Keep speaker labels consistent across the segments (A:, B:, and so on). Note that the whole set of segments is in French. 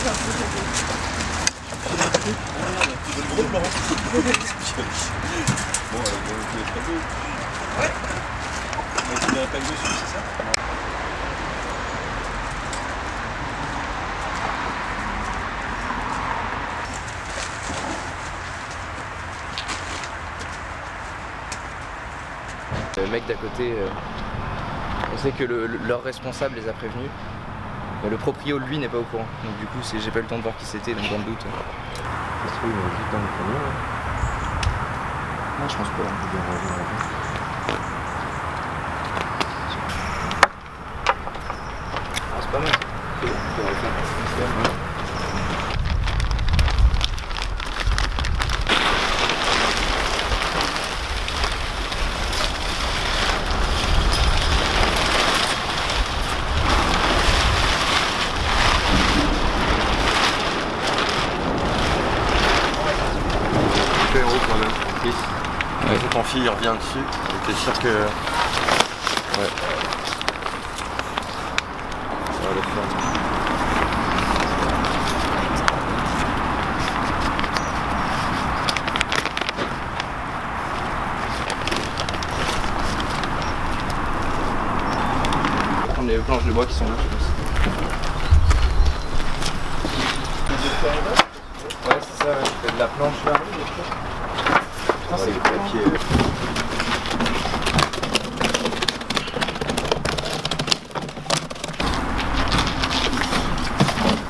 A: Ouais. Tu mets un pack dessus, c'est ça?
B: Le mec d'à côté, on sait que leur responsable les a prévenus, mais le proprio lui n'est pas au courant. Donc du coup j'ai pas eu le temps de voir qui c'était, donc dans le doute. Ça se trouve juste dans le camion là. Ah, je pense pas. Ah, c'est pas mal.
A: Ouais. Ton fil il revient dessus, et t'es sûr que... Ouais. Ça va le faire.
B: On va prendre les planches de bois qui sont là, je pense. Ouais, c'est ça, je fais de la planche là. Putain, c'est le papier.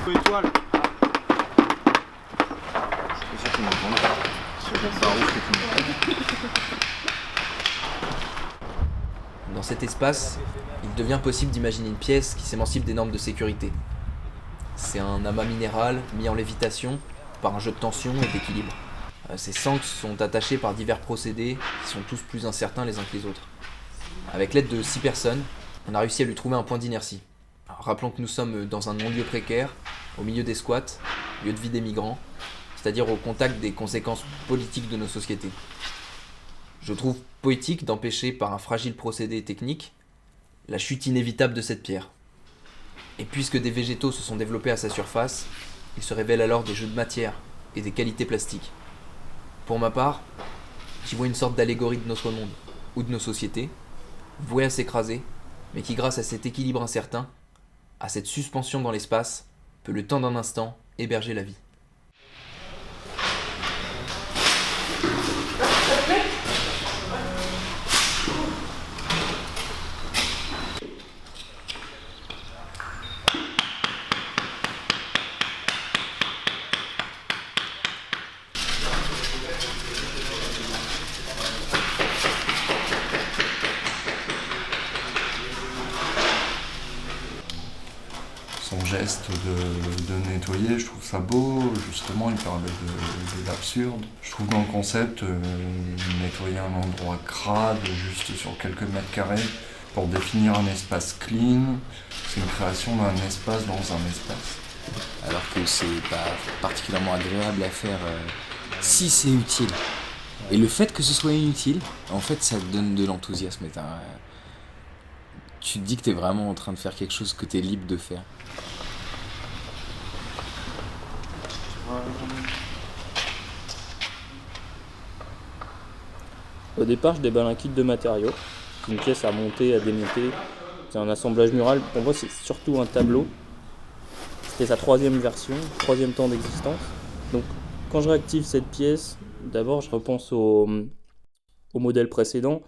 A: Étoile.
B: C'est sûr qu'ils m'entendent. C'est un rouge que tu m'entends. Dans cet espace, il devient possible d'imaginer une pièce qui s'émancipe des normes de sécurité. C'est un amas minéral mis en lévitation par un jeu de tension et d'équilibre. Ces sangles sont attachés par divers procédés qui sont tous plus incertains les uns que les autres. Avec l'aide de 6 personnes, on a réussi à lui trouver un point d'inertie. Rappelons que nous sommes dans un non-lieu précaire, au milieu des squats, lieu de vie des migrants, c'est-à-dire au contact des conséquences politiques de nos sociétés. Je trouve poétique d'empêcher par un fragile procédé technique la chute inévitable de cette pierre. Et puisque des végétaux se sont développés à sa surface, il se révèle alors des jeux de matière et des qualités plastiques. Pour ma part, j'y vois une sorte d'allégorie de notre monde, ou de nos sociétés, vouée à s'écraser, mais qui grâce à cet équilibre incertain, à cette suspension dans l'espace, peut le temps d'un instant héberger la vie.
C: Son geste de nettoyer, je trouve ça beau, justement il parlait de l'absurde. Je trouve dans le concept, nettoyer un endroit crade juste sur quelques mètres carrés pour définir un espace clean, c'est une création d'un espace dans un espace.
D: Alors que c'est pas particulièrement agréable à faire si c'est utile. Et le fait que ce soit inutile, en fait ça te donne de l'enthousiasme. Tu te dis que t'es vraiment en train de faire quelque chose que t'es libre de faire.
E: Au départ, je déballe un kit de matériaux, une pièce à monter, à démonter. C'est un assemblage mural. Pour moi, c'est surtout un tableau. C'était sa 3e version, 3e temps d'existence. Donc, quand je réactive cette pièce, d'abord, je repense au modèle précédent.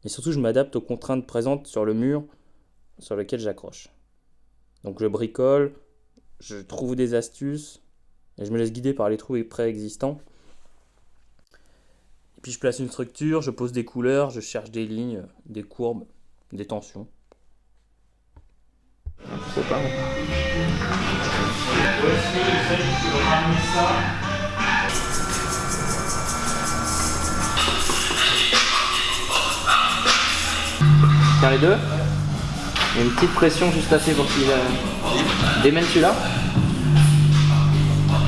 E: Et surtout, je m'adapte aux contraintes présentes sur le mur sur lequel j'accroche. Donc, je bricole, je trouve des astuces, et je me laisse guider par les trous préexistants. Et puis je place une structure, je pose des couleurs, je cherche des lignes, des courbes, des tensions.
B: C'est pas bon. Tiens les deux. Il y a une petite pression juste assez pour qu'il démène celui-là.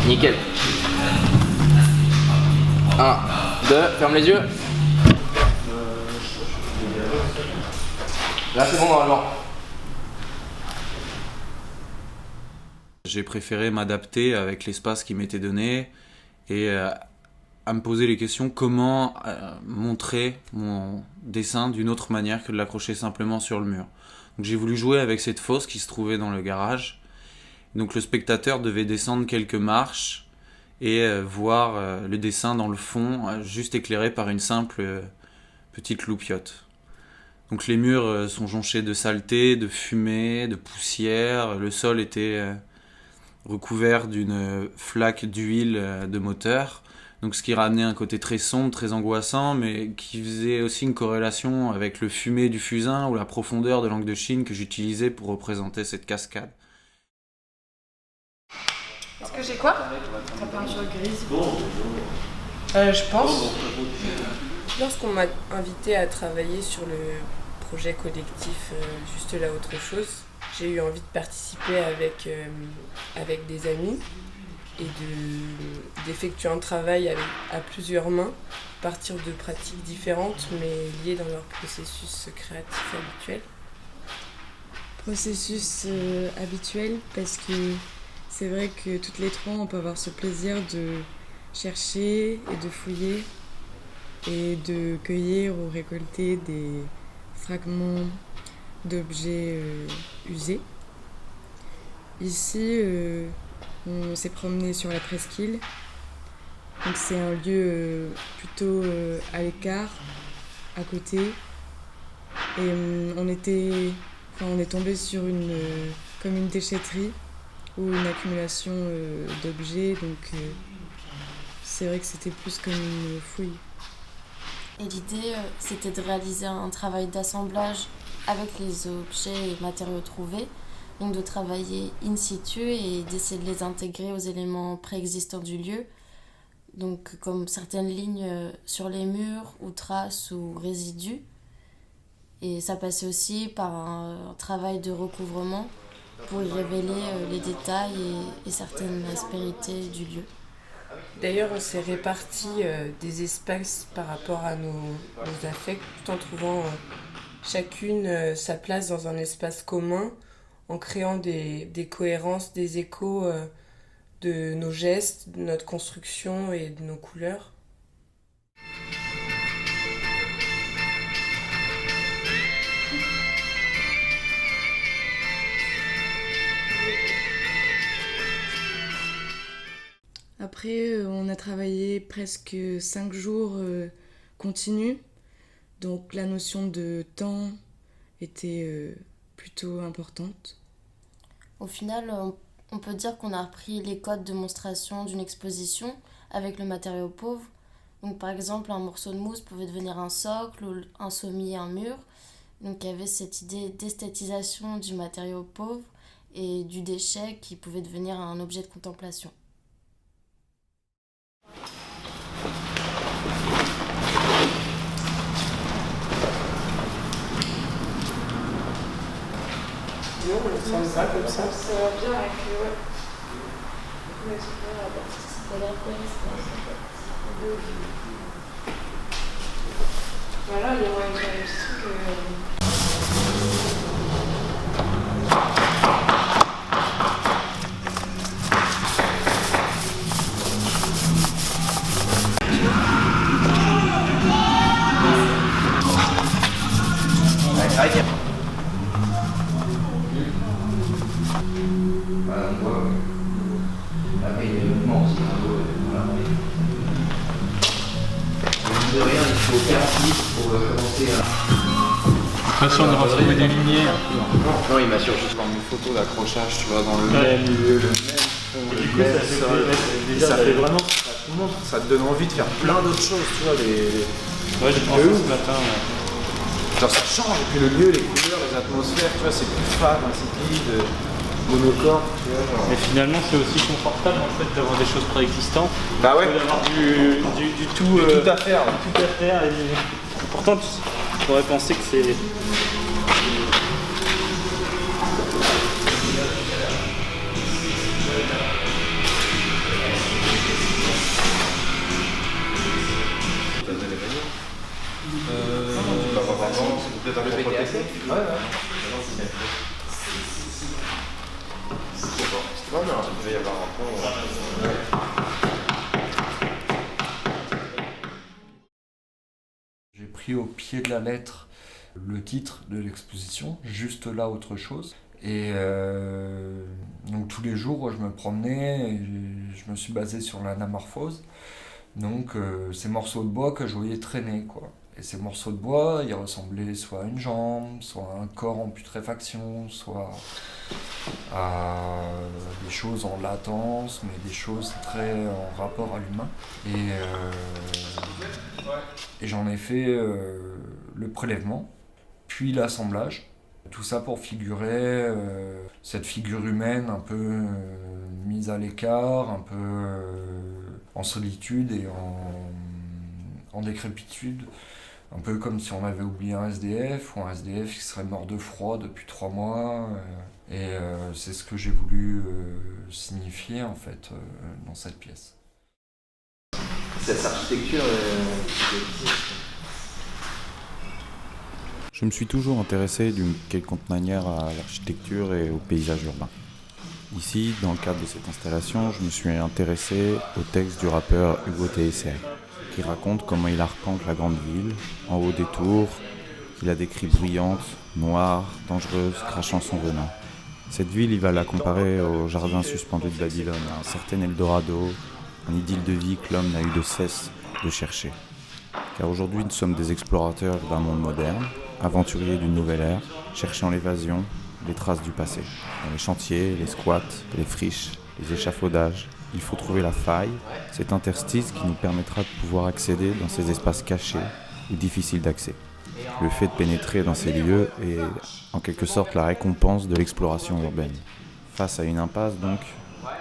B: Nickel. 1, 2, ferme les yeux. Là c'est bon normalement.
F: J'ai préféré m'adapter avec l'espace qui m'était donné et à me poser les questions comment montrer mon dessin d'une autre manière que de l'accrocher simplement sur le mur. Donc j'ai voulu jouer avec cette fosse qui se trouvait dans le garage. Donc le spectateur devait descendre quelques marches et voir le dessin dans le fond, juste éclairé par une simple petite loupiote. Donc les murs sont jonchés de saleté, de fumée, de poussière. Le sol était recouvert d'une flaque d'huile de moteur. Donc ce qui ramenait un côté très sombre, très angoissant, mais qui faisait aussi une corrélation avec le fumet du fusain ou la profondeur de l'encre de Chine que j'utilisais pour représenter cette cascade.
G: Est-ce que j'ai quoi? La peinture grise. Je pense.
H: Lorsqu'on m'a invité à travailler sur le projet collectif Juste là autre chose, j'ai eu envie de participer avec des amis et d'effectuer un travail à plusieurs mains, à partir de pratiques différentes mais liées dans leur processus créatif habituel.
I: Processus habituel parce que c'est vrai que toutes les trois on peut avoir ce plaisir de chercher et de fouiller et de cueillir ou récolter des fragments d'objets usés. Ici, on s'est promené sur la presqu'île. Donc c'est un lieu plutôt à l'écart, à côté. Et on est tombé sur comme une déchetterie ou une accumulation d'objets. Donc c'est vrai que c'était plus comme une fouille.
J: Et l'idée, c'était de réaliser un travail d'assemblage avec les objets et matériaux trouvés, donc de travailler in situ et d'essayer de les intégrer aux éléments préexistants du lieu, donc comme certaines lignes sur les murs ou traces ou résidus. Et ça passait aussi par un travail de recouvrement pour y révéler les détails et certaines aspérités du lieu.
H: D'ailleurs, on s'est réparti des espaces par rapport à nos affects, tout en trouvant chacune sa place dans un espace commun, en créant des cohérences, des échos de nos gestes, de notre construction et de nos couleurs.
I: Après, on a travaillé presque 5 jours continus, donc la notion de temps était plutôt importante.
J: Au final, on peut dire qu'on a repris les codes de monstration d'une exposition avec le matériau pauvre. Donc par exemple, un morceau de mousse pouvait devenir un socle, ou un sommier, un mur. Donc il y avait cette idée d'esthétisation du matériau pauvre et du déchet qui pouvait devenir un objet de contemplation.
H: Non, on ne sent pas comme ça.
G: Ça va bien avec Voilà, il y aura un petit truc.
K: De toute façon, on ira trouver des lumières.
A: Non, il m'assure juste dans une photo d'accrochage, tu vois, dans le même lieu, le même fond, le même sol. Et ça fait vraiment, tout le monde, ça te donne envie de faire plein d'autres choses, tu vois.
K: Ouais, j'ai pensé ce matin.
A: Genre ça change, et puis le lieu, les couleurs, les atmosphères, tu vois, c'est plus fade, insipide, monocorde, tu vois. Genre.
K: Mais finalement, c'est aussi confortable en fait d'avoir des choses préexistantes.
A: Bah ouais.
K: D'avoir du tout,
A: tout à faire.
K: Tout à faire. Et pourtant, tu pourrais penser que c'est.
A: Peut-être un peu protesté. Ouais. C'était pas mal.
C: repris au pied de la lettre le titre de l'exposition, Juste là autre chose. Et donc tous les jours je me promenais et je me suis basé sur l'anamorphose. Donc ces morceaux de bois que je voyais traîner, quoi. Et ces morceaux de bois, ils ressemblaient soit à une jambe, soit à un corps en putréfaction, soit à des choses en latence, mais des choses très en rapport à l'humain. Et j'en ai fait le prélèvement, puis l'assemblage. Tout ça pour figurer cette figure humaine un peu mise à l'écart, un peu en solitude et en décrépitude. Un peu comme si on avait oublié un SDF, ou un SDF qui serait mort de froid depuis 3 mois. C'est ce que j'ai voulu signifier en fait dans cette pièce.
L: Cette architecture
F: Je me suis toujours intéressé d'une quelconque manière à l'architecture et au paysage urbain. Ici, dans le cadre de cette installation, je me suis intéressé au texte du rappeur Hugo TSR, qui raconte comment il arpente la grande ville, en haut des tours, qu'il a décrit bruyante, noire, dangereuse, crachant son venin. Cette ville, il va la comparer au jardin suspendu de Babylone, à un certain Eldorado, un idylle de vie que l'homme n'a eu de cesse de chercher. Car aujourd'hui, nous sommes des explorateurs d'un monde moderne, aventuriers d'une nouvelle ère, cherchant l'évasion, les traces du passé. Dans les chantiers, les squats, les friches, les échafaudages, il faut trouver la faille, cet interstice qui nous permettra de pouvoir accéder dans ces espaces cachés ou difficiles d'accès. Le fait de pénétrer dans ces lieux est en quelque sorte la récompense de l'exploration urbaine. Face à une impasse donc,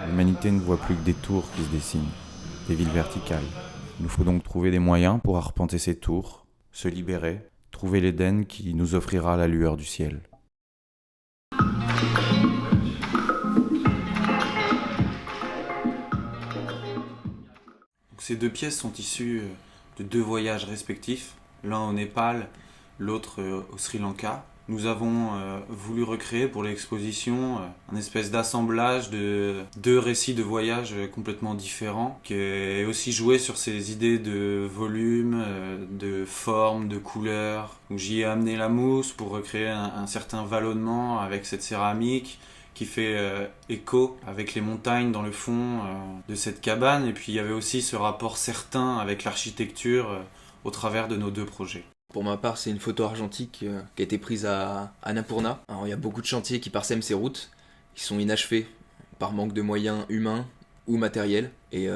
F: l'humanité ne voit plus que des tours qui se dessinent, des villes verticales. Il nous faut donc trouver des moyens pour arpenter ces tours, se libérer, trouver l'Éden qui nous offrira la lueur du ciel. Ces 2 pièces sont issues de 2 voyages respectifs, l'un au Népal, l'autre au Sri Lanka. Nous avons voulu recréer pour l'exposition un espèce d'assemblage de 2 récits de voyage complètement différents, qui est aussi joué sur ces idées de volume, de forme, de couleur. J'y ai amené la mousse pour recréer un certain vallonnement avec cette céramique, qui fait écho avec les montagnes dans le fond de cette cabane. Et puis il y avait aussi ce rapport certain avec l'architecture au travers de nos 2 projets.
B: Pour ma part, c'est une photo argentique qui a été prise à Annapurna. Alors, il y a beaucoup de chantiers qui parsèment ces routes, qui sont inachevés par manque de moyens humains ou matériels. Et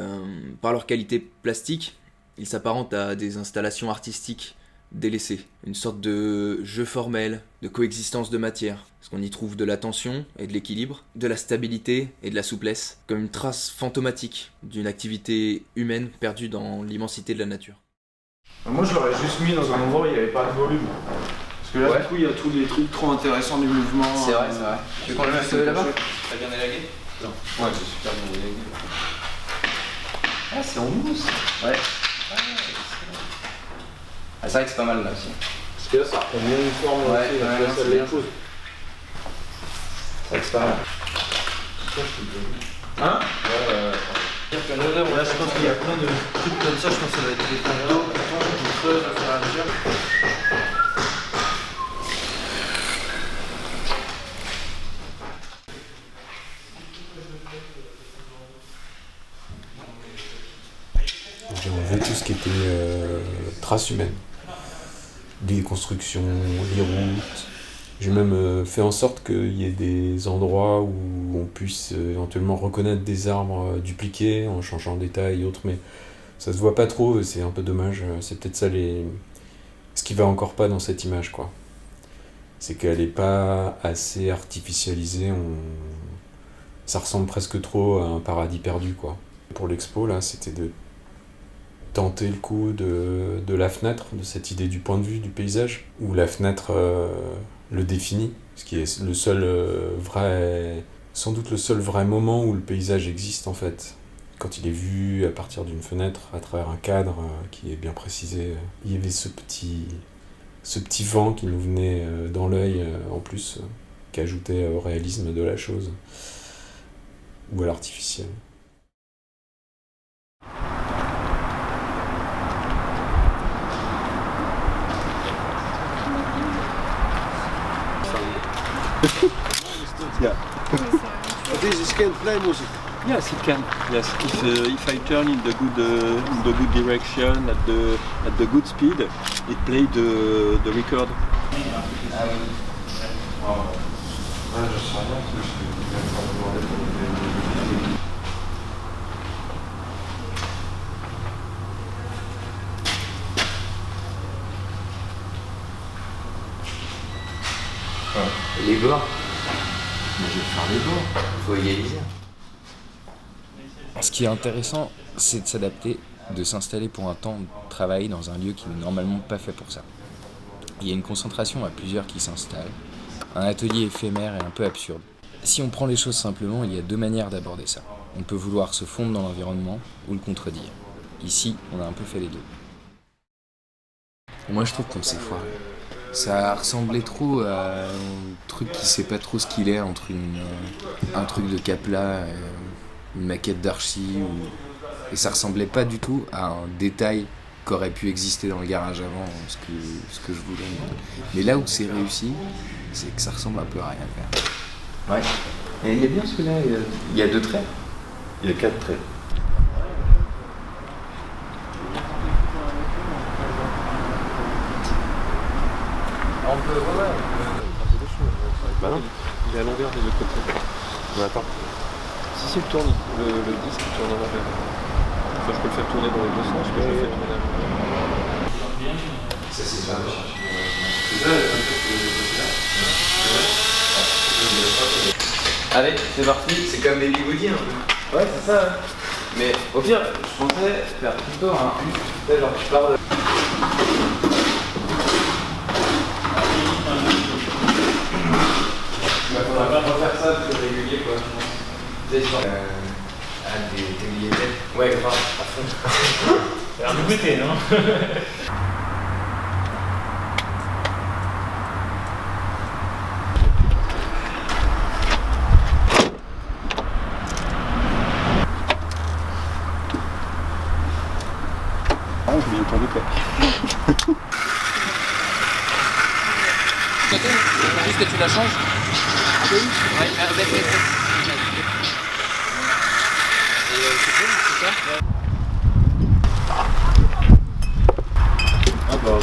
B: par leur qualité plastique, ils s'apparentent à des installations artistiques délaissées. Une sorte de jeu formel, de coexistence de matière. Parce qu'on y trouve de la tension et de l'équilibre, de la stabilité et de la souplesse, comme une trace fantomatique d'une activité humaine perdue dans l'immensité de la nature.
A: Moi je l'aurais juste mis dans un endroit où il n'y avait pas de volume. Parce que là du coup il y a tous les trucs trop intéressants du mouvement.
B: C'est vrai. Tu veux qu'on le mette là-bas?
A: T'as bien élagué?
B: Non.
A: Ouais, c'est super bien élagué.
B: Ah, c'est en mousse. Ouais. Ah, c'est vrai que c'est pas mal là aussi.
A: Parce que là ça reprend bien une forme aussi, là, ça l'épouse.
B: C'est vrai que c'est pas mal.
A: Hein? Là je pense qu'il y a plein de trucs comme ça, je pense que ça va être des photos, on creuse au fur et à mesure.
M: J'ai enlevé tout ce qui était traces humaines. Les constructions, les routes. J'ai même fait en sorte qu'il y ait des endroits où on puisse éventuellement reconnaître des arbres dupliqués en changeant des tailles et autres, mais ça se voit pas trop, c'est un peu dommage. C'est peut-être ça ce qui va encore pas dans cette image, quoi. C'est qu'elle est pas assez artificialisée, ça ressemble presque trop à un paradis perdu, quoi. Pour l'expo, là, c'était de tenter le coup de la fenêtre, de cette idée du point de vue du paysage, où la fenêtre le définit, ce qui est le seul sans doute le seul vrai moment où le paysage existe en fait. Quand il est vu à partir d'une fenêtre, à travers un cadre qui est bien précisé, il y avait ce petit vent qui nous venait dans l'œil en plus, qui ajoutait au réalisme de la chose, ou à l'artificiel.
N: Yeah. This can play music. Yes, it can. Yes, if I turn in the good direction at the good speed, it play the record.
B: Les bords. Mais je vais faire les bords. Faut égaliser.
D: Ce qui est intéressant, c'est de s'adapter, de s'installer pour un temps de travail dans un lieu qui n'est normalement pas fait pour ça. Il y a une concentration à plusieurs qui s'installe, un atelier éphémère et un peu absurde. Si on prend les choses simplement, il y a deux manières d'aborder ça. On peut vouloir se fondre dans l'environnement ou le contredire. Ici, on a un peu fait les deux. Moi, je trouve qu'on s'est foiré. Ça ressemblait trop à un truc qui sait pas trop ce qu'il est entre un truc de Capla, une maquette d'archi, et ça ressemblait pas du tout à un détail qu'aurait pu exister dans le garage avant, ce que je voulais. Mais là où c'est réussi, c'est que ça ressemble un peu à rien faire.
B: Ouais. Et il est bien celui-là, il y a 2 traits.
N: Il y a 4 traits.
B: On peut, ouais.
N: Bah non, il est à l'envers des deux côtés. Mais attends. Si il tourne, le disque il tourne à l'envers. Enfin, je peux le faire tourner dans les deux sens, mais je le fais tourner à l'envers.
B: Ça, c'est ça. Allez, c'est parti. C'est comme des bigoudis un peu. Ouais, c'est ça. Ouais. Mais au pire, je pensais faire plutôt un U. Genre, tu pars de. On va pas refaire ça plus régulier quoi. Des billets de ouais, grave, à fond. C'est un nouveauté, non?
N: Ah, je vais y tourner quoi.
B: Juste que tu la changes. Oui. Ouais, avec les têtes. Et c'est bon, c'est ça?
N: Ah bah.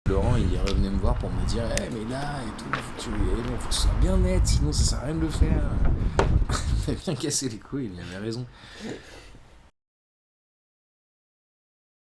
D: Laurent, il revenait me voir pour me dire mais là et tout, faut que ce soit bien net, sinon ça sert à rien de le faire. Il m'a bien cassé les couilles, il avait raison.